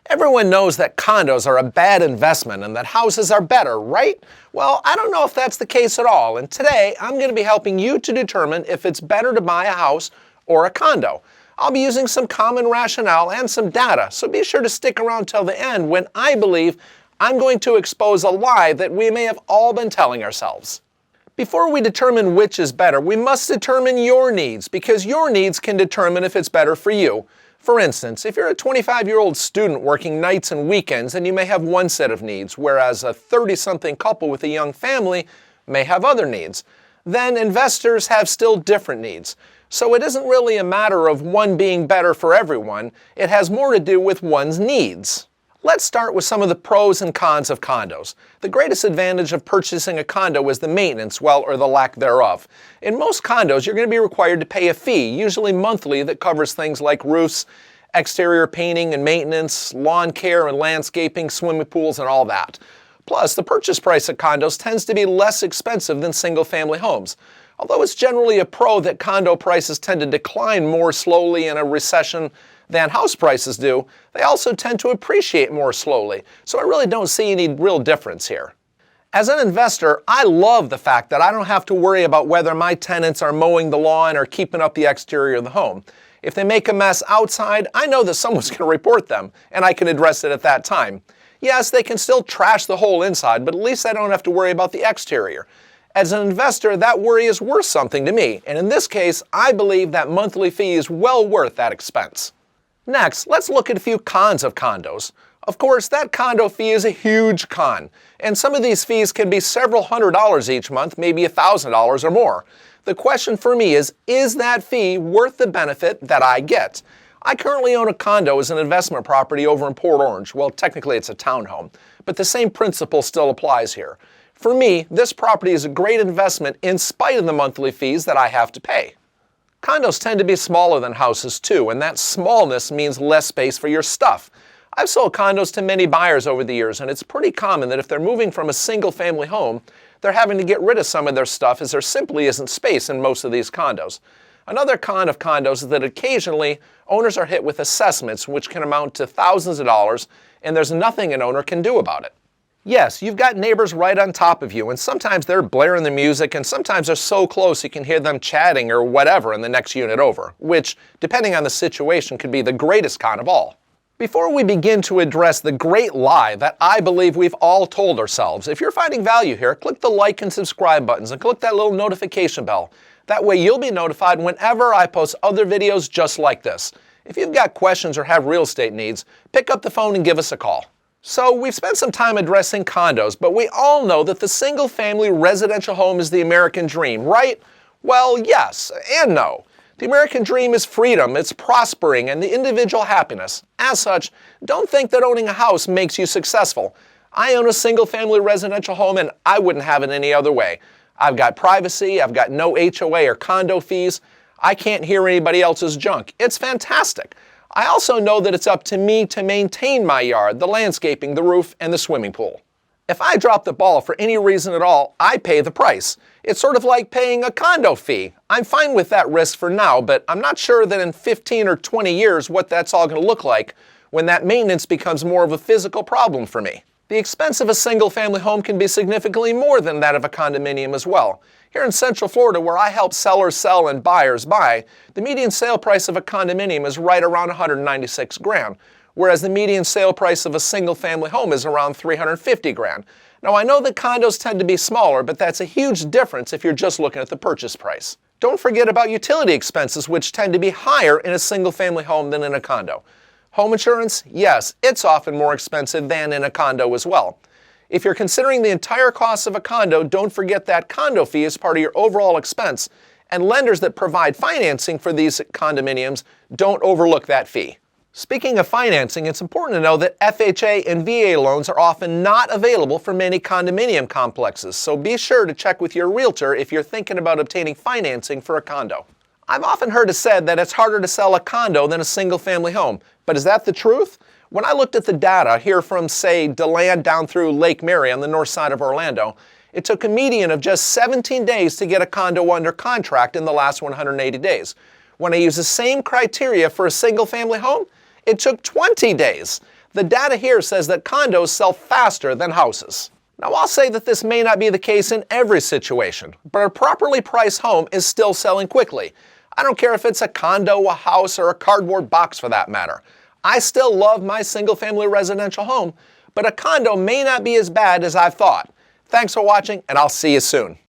Everyone knows that condos are a bad investment and that houses are better, right? Well, I don't know if that's the case at all, and today I'm going to be helping you to determine if it's better to buy a house or a condo. I'll be using some common rationale and some data, so be sure to stick around till the end when I believe I'm going to expose a lie that we may have all been telling ourselves. Before we determine which is better, we must determine your needs, because your needs can determine if it's better for you. For instance, if you're a 25-year-old student working nights and weekends, then you may have one set of needs, whereas a 30-something couple with a young family may have other needs. Then investors have still different needs. So it isn't really a matter of one being better for everyone. It has more to do with one's needs. Let's start with some of the pros and cons of condos. The greatest advantage of purchasing a condo is the maintenance, well, or the lack thereof. In most condos, you're going to be required to pay a fee, usually monthly, that covers things like roofs, exterior painting and maintenance, lawn care and landscaping, swimming pools, and all that. Plus, the purchase price of condos tends to be less expensive than single-family homes. Although it's generally a pro that condo prices tend to decline more slowly in a recession than house prices do, they also tend to appreciate more slowly, so I really don't see any real difference here. As an investor, I love the fact that I don't have to worry about whether my tenants are mowing the lawn or keeping up the exterior of the home. If they make a mess outside, I know that someone's going to report them, and I can address it at that time. Yes, they can still trash the whole inside, but at least I don't have to worry about the exterior. As an investor, that worry is worth something to me, and in this case, I believe that monthly fee is well worth that expense. Next, let's look at a few cons of condos. Of course, that condo fee is a huge con, and some of these fees can be several $100s each month, maybe $1,000 or more. The question for me is that fee worth the benefit that I get? I currently own a condo as an investment property over in Port Orange. Well, technically it's a townhome, but the same principle still applies here. For me, this property is a great investment in spite of the monthly fees that I have to pay. Condos tend to be smaller than houses too, and that smallness means less space for your stuff. I've sold condos to many buyers over the years, and it's pretty common that if they're moving from a single-family home, they're having to get rid of some of their stuff as there simply isn't space in most of these condos. Another con of condos is that occasionally owners are hit with assessments which can amount to thousands of dollars, and there's nothing an owner can do about it. Yes, you've got neighbors right on top of you, and sometimes they're blaring the music, and sometimes they're so close you can hear them chatting or whatever in the next unit over, which, depending on the situation, could be the greatest con of all. Before we begin to address the great lie that I believe we've all told ourselves, if you're finding value here, click the like and subscribe buttons and click that little notification bell. That way you'll be notified whenever I post other videos just like this. If you've got questions or have real estate needs, pick up the phone and give us a call. So we've spent some time addressing condos, but we all know that the single-family residential home is the American dream, right? Well, yes and no. The American dream is freedom, it's prospering, and the individual happiness. As such, don't think that owning a house makes you successful. I own a single-family residential home, and I wouldn't have it any other way. I've got privacy, I've got no HOA or condo fees. I can't hear anybody else's junk. It's fantastic. I also know that it's up to me to maintain my yard, the landscaping, the roof, and the swimming pool. If I drop the ball for any reason at all, I pay the price. It's sort of like paying a condo fee. I'm fine with that risk for now, but I'm not sure that in 15 or 20 years what that's all going to look like when that maintenance becomes more of a physical problem for me. The expense of a single-family home can be significantly more than that of a condominium as well. Here in Central Florida, where I help sellers sell and buyers buy, the median sale price of a condominium is right around $196,000, whereas the median sale price of a single-family home is around $350,000. Now, I know that condos tend to be smaller, but that's a huge difference if you're just looking at the purchase price. Don't forget about utility expenses, which tend to be higher in a single-family home than in a condo. Home insurance, yes, it's often more expensive than in a condo as well. If you're considering the entire cost of a condo, don't forget that condo fee is part of your overall expense, and lenders that provide financing for these condominiums don't overlook that fee. Speaking of financing, it's important to know that FHA and VA loans are often not available for many condominium complexes, so be sure to check with your realtor if you're thinking about obtaining financing for a condo. I've often heard it said that it's harder to sell a condo than a single-family home, but is that the truth? When I looked at the data here from, say, Deland down through Lake Mary on the north side of Orlando, it took a median of just 17 days to get a condo under contract in the last 180 days. When I use the same criteria for a single-family home, it took 20 days. The data here says that condos sell faster than houses. Now, I'll say that this may not be the case in every situation, but a properly priced home is still selling quickly. I don't care if it's a condo, a house, or a cardboard box for that matter. I still love my single-family residential home, but a condo may not be as bad as I thought. Thanks for watching, and I'll see you soon.